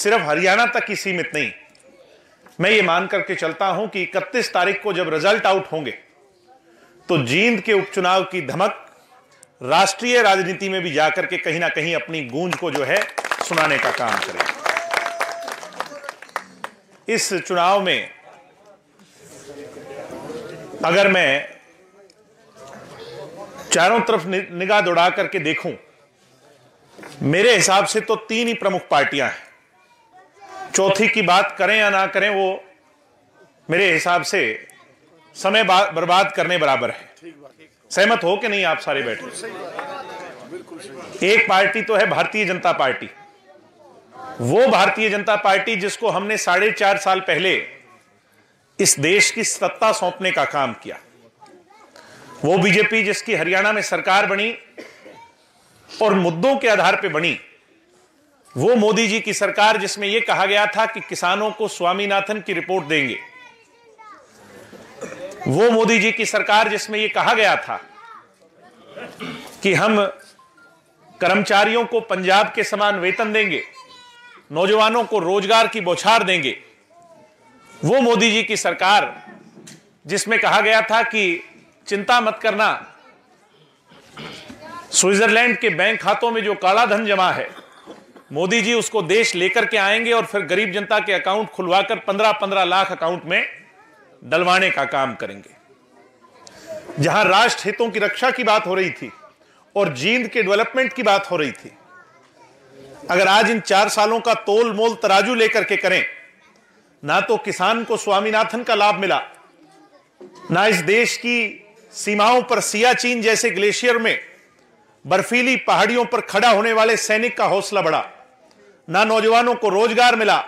सिर्फ हरियाणा तक ही सीमित नहीं। मैं ये मान करके चलता हूं कि 31 तारीख को जब रिजल्ट आउट होंगे तो जींद के उपचुनाव की धमक राष्ट्रीय राजनीति में भी जाकर के कहीं ना कहीं अपनी गूंज को जो है सुनाने का काम करेगी। इस चुनाव में अगर मैं चारों तरफ निगाह दौड़ा करके देखूं, मेरे हिसाब से तो 3 ही प्रमुख पार्टियां हैं। चौथी की बात करें या ना करें, वो मेरे हिसाब से समय बर्बाद करने बराबर है। सहमत हो कि नहीं आप सारे बैठे? एक पार्टी तो है भारतीय जनता पार्टी, वो भारतीय जनता पार्टी जिसको हमने 4.5 साल पहले इस देश की सत्ता सौंपने का काम किया। वो बीजेपी जिसकी हरियाणा में सरकार बनी और मुद्दों के आधार पर बनी। वो मोदी जी की सरकार जिसमें यह कहा गया था कि किसानों को स्वामीनाथन की रिपोर्ट देंगे। वो मोदी जी की सरकार जिसमें यह कहा गया था कि हम कर्मचारियों को पंजाब के समान वेतन देंगे, नौजवानों को रोजगार की बौछार देंगे। वो मोदी जी की सरकार जिसमें कहा गया था कि चिंता मत करना, स्विट्जरलैंड के बैंक खातों में जो काला धन जमा है, मोदी जी उसको देश लेकर के आएंगे और फिर गरीब जनता के अकाउंट खुलवाकर 15-15 लाख अकाउंट में डलवाने का काम करेंगे। जहां राष्ट्र हितों की रक्षा की बात हो रही थी और जींद के डेवलपमेंट की बात हो रही थी, अगर आज इन 4 सालों का तोल मोल तराजू लेकर के करें, ना तो किसान को स्वामीनाथन का लाभ मिला, ना इस देश की सीमाओं पर सियाचिन जैसे ग्लेशियर में बर्फीली पहाड़ियों पर खड़ा होने वाले सैनिक का हौसला बढ़ा, ना नौजवानों को रोजगार मिला,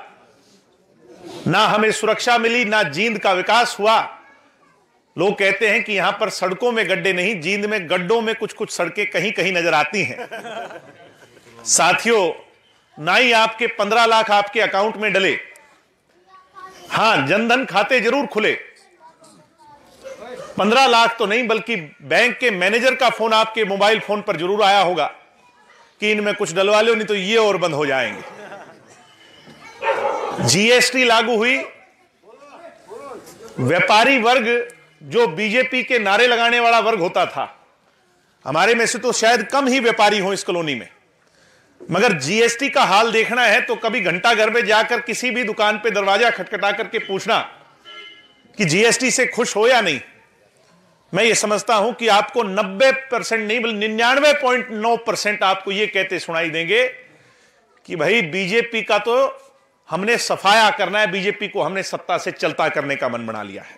ना हमें सुरक्षा मिली, ना जींद का विकास हुआ। लोग कहते हैं कि यहां पर सड़कों में गड्ढे नहीं, जींद में गड्ढों में कुछ कुछ सड़कें कहीं कहीं नजर आती हैं। साथियों, ना ही आपके 15 लाख आपके अकाउंट में डले, हां जनधन खाते जरूर खुले, 15 लाख तो नहीं बल्कि बैंक के मैनेजर का फोन आपके मोबाइल फोन पर जरूर आया होगा कि इनमें कुछ डलवा लो, नहीं तो ये और बंद हो जाएंगे। जीएसटी लागू हुई, व्यापारी वर्ग जो बीजेपी के नारे लगाने वाला वर्ग होता था, हमारे में से तो शायद कम ही व्यापारी हो इस कॉलोनी में, मगर जीएसटी का हाल देखना है तो कभी घंटा घर में जाकर किसी भी दुकान पे दरवाजा खटखटा करके पूछना कि जीएसटी से खुश हो या नहीं। मैं ये समझता हूं कि आपको 90% नहीं बल्कि 99.9% आपको ये कहते सुनाई देंगे कि भाई बीजेपी का तो हमने सफाया करना है, बीजेपी को हमने सत्ता से चलता करने का मन बना लिया है।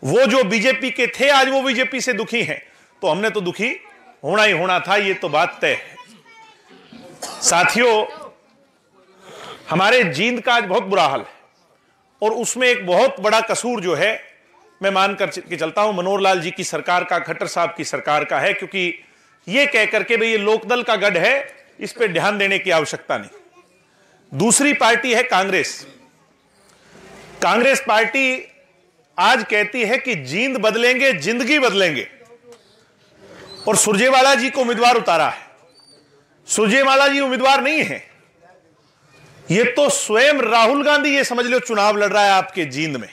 वो जो बीजेपी के थे आज वो बीजेपी से दुखी हैं, तो हमने तो दुखी होना ही होना था, ये तो बात तय है। साथियों, हमारे जींद का आज बहुत बुरा हाल है और उसमें एक बहुत बड़ा कसूर जो है मैं मानकर के चलता हूं मनोहर लाल जी की सरकार का, खट्टर साहब की सरकार का है, क्योंकि ये कह करके भाई ये लोकदल का गढ़ है, इस पर ध्यान देने की आवश्यकता नहीं। दूसरी पार्टी है कांग्रेस। कांग्रेस पार्टी आज कहती है कि जींद बदलेंगे, जिंदगी बदलेंगे, और सुरजेवाला जी को उम्मीदवार उतारा है। सुरजेवाला जी उम्मीदवार नहीं है, ये तो स्वयं राहुल गांधी ये समझ लो चुनाव लड़ रहा है आपके जींद में।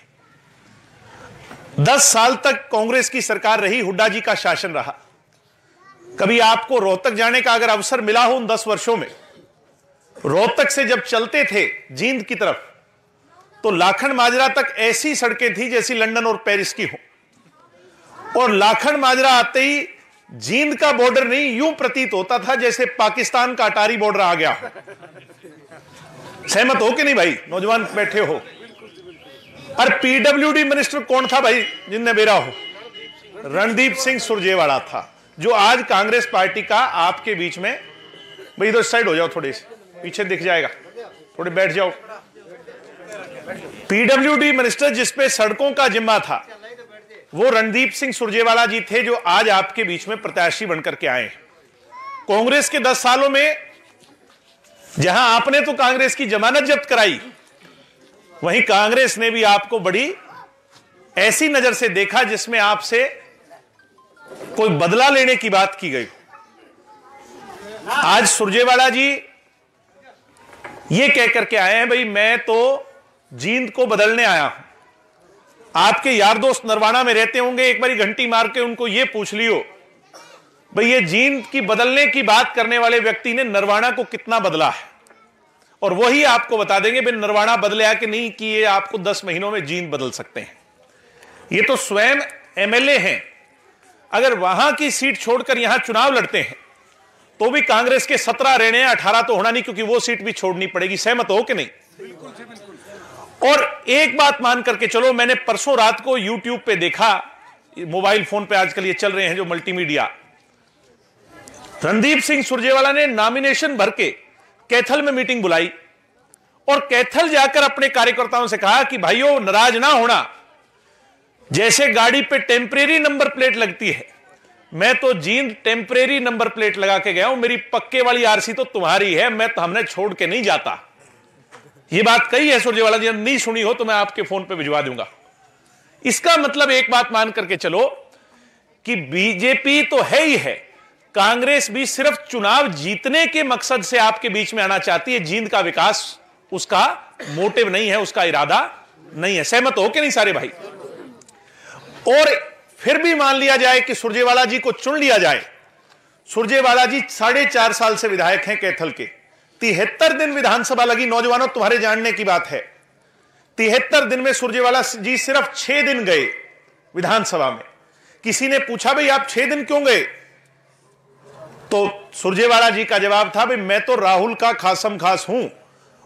10 साल तक कांग्रेस की सरकार रही, हुड्डा जी का शासन रहा। कभी आपको रोहतक जाने का अगर अवसर मिला हो उन 10 वर्षों में, रोहतक से जब चलते थे जींद की तरफ तो लाखन माजरा तक ऐसी सड़कें थी जैसी लंदन और पेरिस की हो, और लाखन माजरा आते ही जींद का बॉर्डर नहीं यूं प्रतीत होता था जैसे पाकिस्तान का अटारी बॉर्डर आ गया। सहमत हो कि नहीं भाई? नौजवान बैठे हो। और पीडब्ल्यूडी मिनिस्टर कौन था भाई जिनने बेरा हो? रणदीप सिंह सुरजेवाला था, जो आज कांग्रेस पार्टी का आपके बीच में, भाई इधर साइड हो जाओ, थोड़े से पीछे दिख जाएगा, थोड़े बैठ जाओ। पीडब्ल्यूडी मिनिस्टर जिसपे सड़कों का जिम्मा था वो रणदीप सिंह सुरजेवाला जी थे, जो आज आपके बीच में प्रत्याशी बनकर के आए। कांग्रेस के 10 सालों में जहां आपने तो कांग्रेस की जमानत जब्त कराई, वहीं कांग्रेस ने भी आपको बड़ी ऐसी नजर से देखा जिसमें आपसे कोई बदला लेने की बात की गई। आज सुरजेवाला जी ये कह करके आए हैं भाई मैं तो जींद को बदलने आया हूं। आपके यार दोस्त नरवाना में रहते होंगे, एक बारी घंटी मार के उनको ये पूछ लियो भाई ये जींद की बदलने की बात करने वाले व्यक्ति ने नरवाना को कितना बदला है, और वही आपको बता देंगे भाई नरवाना बदले कि नहीं, कि ये आपको 10 महीनों में जींद बदल सकते हैं। ये तो स्वयं एमएलए हैं, अगर वहां की सीट छोड़कर यहां चुनाव लड़ते हैं तो भी कांग्रेस के 17 रहने, 18 तो होना नहीं, क्योंकि वो सीट भी छोड़नी पड़ेगी। सहमत हो कि नहीं? और एक बात मान करके चलो, मैंने परसों रात को यूट्यूब पे देखा, मोबाइल फोन पे आजकल ये चल रहे हैं जो मल्टीमीडिया, रणदीप सिंह सुरजेवाला ने नॉमिनेशन भर के कैथल में मीटिंग बुलाई और कैथल जाकर अपने कार्यकर्ताओं से कहा कि भाइयों नाराज ना होना, जैसे गाड़ी पे टेम्परेरी नंबर प्लेट लगती है, मैं तो जींद टेम्परेरी नंबर प्लेट लगा के गया हूं, मेरी पक्के वाली आरसी तो तुम्हारी है, मैं तो हमने छोड़ के नहीं जाता। ये बात कही है सुरजेवाला जी, नहीं सुनी हो तो मैं आपके फोन पे भिजवा दूंगा। इसका मतलब एक बात मान करके चलो कि बीजेपी तो है ही है, कांग्रेस भी सिर्फ चुनाव जीतने के मकसद से आपके बीच में आना चाहती है। जींद का विकास उसका मोटिव नहीं है, उसका इरादा नहीं है। सहमत हो कि नहीं सारे भाई? और फिर भी मान लिया जाए कि सुरजेवाला जी को चुन लिया जाए, सुरजेवाला जी 4.5 साल से विधायक हैं कैथल के, 73 दिन विधानसभा लगी। नौजवानों तुम्हारे जानने की बात है, 73 दिन में सुरजेवाला जी सिर्फ 6 दिन गए विधानसभा में। किसी ने पूछा भाई आप 6 दिन क्यों गए, तो सुरजेवाला जी का जवाब था भाई मैं तो राहुल का खासम खास हूं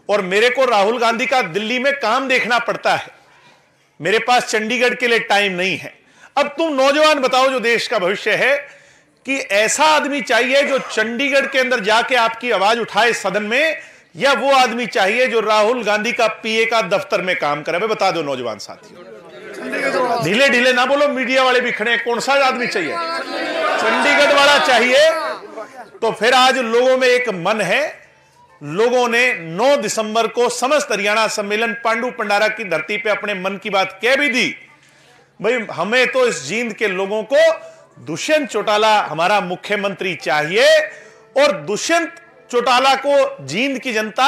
और मेरे को राहुल गांधी का दिल्ली में काम देखना पड़ता है, मेरे पास चंडीगढ़ के लिए टाइम नहीं है। अब तुम नौजवान बताओ जो देश का भविष्य है, कि ऐसा आदमी चाहिए जो चंडीगढ़ के अंदर जाके आपकी आवाज उठाए सदन में, या वो आदमी चाहिए जो राहुल गांधी का पीए का दफ्तर में काम करे? भाई बता दो नौजवान साथियों, ढीले ढीले ना बोलो, मीडिया वाले भी खड़े हैं, कौन सा आदमी चाहिए? चंडीगढ़ वाला चाहिए। तो फिर आज लोगों में एक मन है, लोगों ने 9 दिसंबर को समस्त हरियाणा सम्मेलन पांडु पंडारा की धरती पे अपने मन की बात कह भी दी, भाई हमें तो इस जींद के लोगों को दुष्यंत चौटाला हमारा मुख्यमंत्री चाहिए, और दुष्यंत चौटाला को जींद की जनता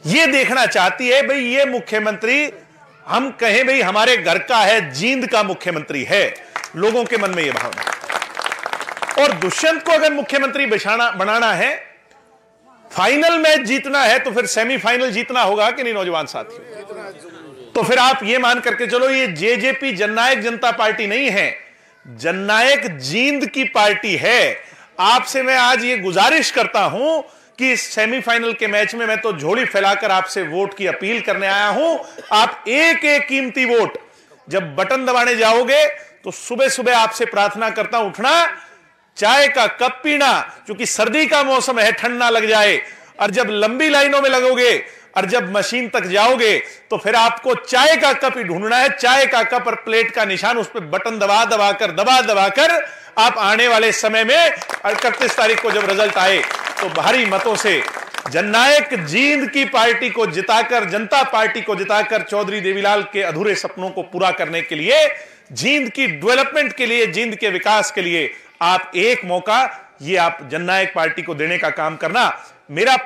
यह देखना चाहती है भाई ये मुख्यमंत्री, हम कहें भाई हमारे घर का है, जींद का मुख्यमंत्री है। लोगों के मन में यह भावना, और दुष्यंत को अगर मुख्यमंत्री बनाना है, फाइनल मैच जीतना है, तो फिर सेमीफाइनल जीतना होगा कि नहीं नौजवान साथियों? तो फिर आप ये मान करके चलो ये जेजेपी जननायक जनता पार्टी नहीं है, जननायक जींद की पार्टी है। आपसे मैं आज ये गुजारिश करता हूं कि इस सेमीफाइनल के मैच में मैं तो झोली फैलाकर आपसे वोट की अपील करने आया हूं। आप एक एक कीमती वोट जब बटन दबाने जाओगे तो सुबह सुबह आपसे प्रार्थना करता हूं, उठना, चाय का कप पीना, क्योंकि सर्दी का मौसम है, ठंड ना लग जाए। और जब लंबी लाइनों में लगोगे और जब मशीन तक जाओगे तो फिर आपको चाय का कप ही ढूंढना है, चाय का कप और प्लेट का निशान, उस पर बटन दबा दबाकर आप आने वाले समय में 31 तारीख को जब रिजल्ट आए तो भारी मतों से जननायक जींद की पार्टी को जिताकर, जनता पार्टी को जिताकर चौधरी देवीलाल के अधूरे सपनों को पूरा करने के लिए, जींद की डेवलपमेंट के लिए, जींद के विकास के लिए आप एक मौका ये आप जननायक पार्टी को देने का काम करना। मेरा